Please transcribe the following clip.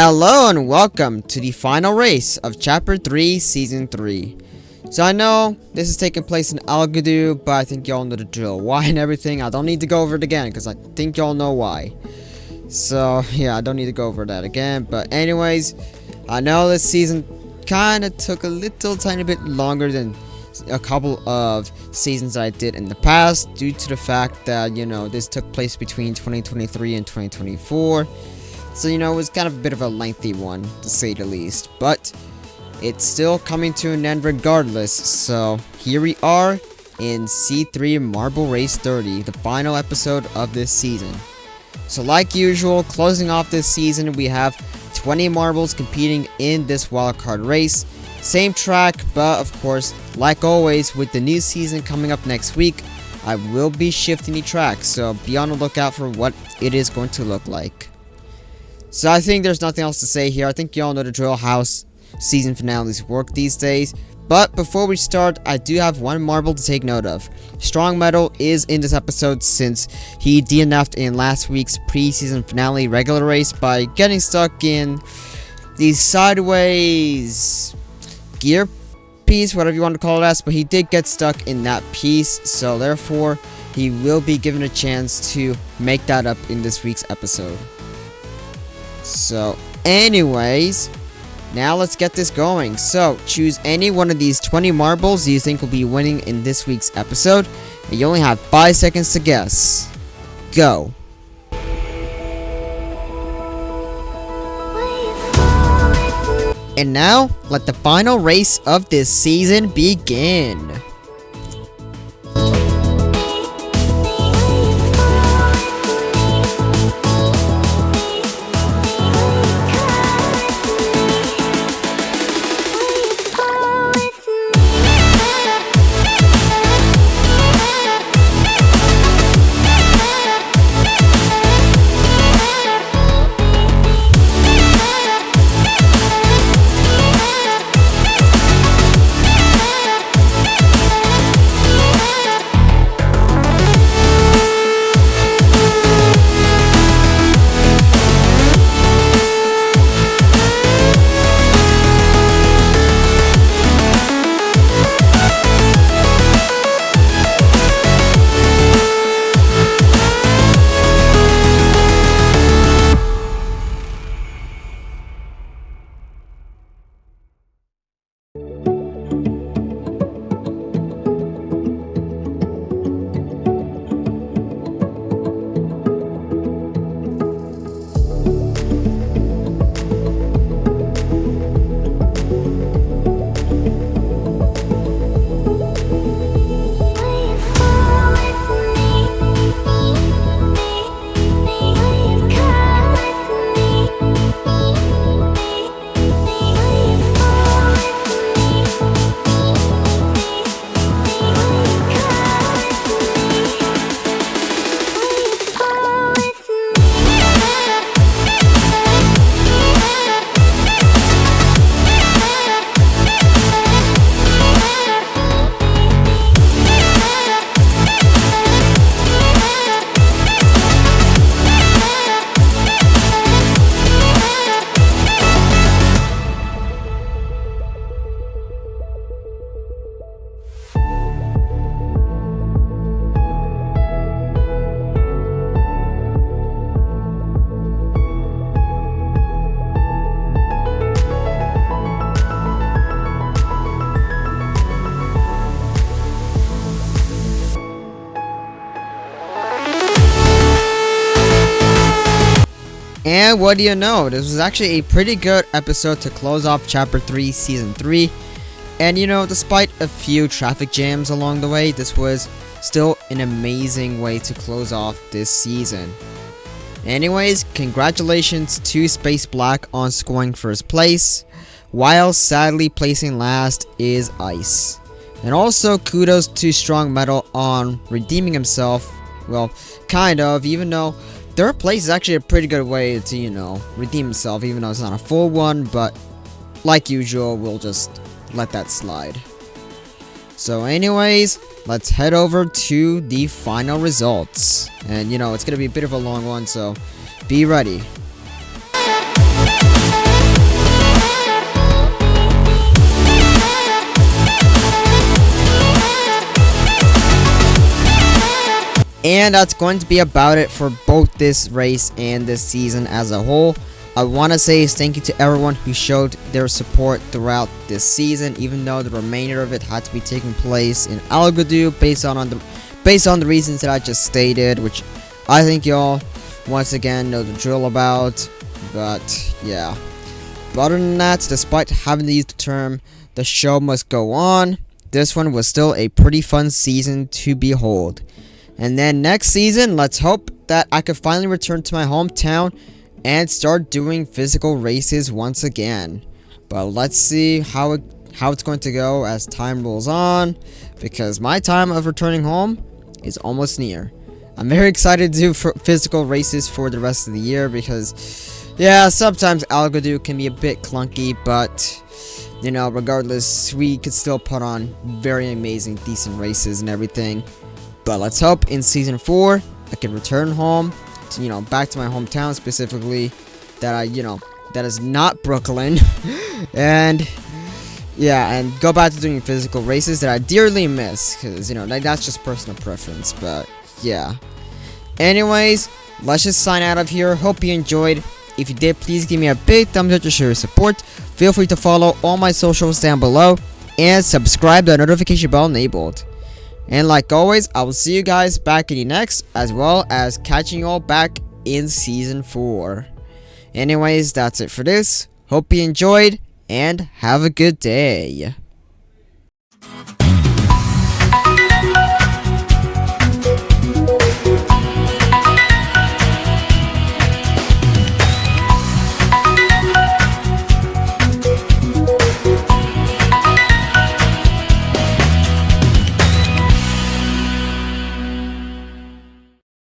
Hello and welcome to the final race of Chapter 3, Season 3. So I know this is taking place in Algadu, but I think y'all know the drill. Why and everything, I don't need to go over it again, because I think y'all know why. So, yeah, I don't need to go over that again. But anyways, I know this season kind of took a little tiny bit longer than a couple of seasons I did in the past, due to the fact that, this took place between 2023 and 2024. So, it was kind of a bit of a lengthy one, to say the least. But it's still coming to an end regardless. So, here we are in C3 Marble Race 30, the final episode of this season. So, like usual, closing off this season, we have 20 marbles competing in this wildcard race. Same track, but of course, like always, with the new season coming up next week, I will be shifting the track. So, be on the lookout for what it is going to look like. So I think there's nothing else to say here. I think y'all know the drill, how season finales work these days. But before we start, I do have one marble to take note of. Strong Metal is in this episode since he DNF'd in last week's preseason finale regular race by getting stuck in the sideways gear piece, whatever you want to call it as. But he did get stuck in that piece, so therefore he will be given a chance to make that up in this week's episode. So, anyways, now let's get this going. So, choose any one of these 20 marbles you think will be winning in this week's episode. And you only have 5 seconds to guess. Go. And now, let the final race of this season begin. And what do you know, this was actually a pretty good episode to close off Chapter 3, Season 3. And despite a few traffic jams along the way, this was still an amazing way to close off this season. Anyways, congratulations to Space Black on scoring first place, while sadly placing last is Ice. And also kudos to Strong Metal on redeeming himself, well, kind of, even though third place is actually a pretty good way to, redeem himself, even though it's not a full one, but like usual, we'll just let that slide. So anyways, let's head over to the final results. And, it's gonna be a bit of a long one, so be ready. And that's going to be about it for both this race and this season as a whole. I want to say thank you to everyone who showed their support throughout this season, even though the remainder of it had to be taking place in Algodu based on the reasons that I just stated, which I think y'all once again know the drill about. But yeah, but other than that, despite having to use the term "the show must go on," this one was still a pretty fun season to behold. And then next season, let's hope that I could finally return to my hometown and start doing physical races once again. But let's see how it's going to go as time rolls on, because my time of returning home is almost near. I'm very excited to do physical races for the rest of the year, because yeah, sometimes Algodu can be a bit clunky, but you know, regardless, we could still put on very amazing, decent races and everything. But let's hope in season 4 I can return home to, you know, back to my hometown, specifically that is not Brooklyn. And yeah, and go back to doing physical races that I dearly miss, because you know, like, that's just personal preference. But yeah, anyways, let's just sign out of here. Hope you enjoyed. If you did, please give me a big thumbs up to show your support. Feel free to follow all my socials down below and subscribe to the notification bell enabled. And like always, I will see you guys back in the next, as well as catching you all back in season 4. Anyways, that's it for this. Hope you enjoyed and have a good day.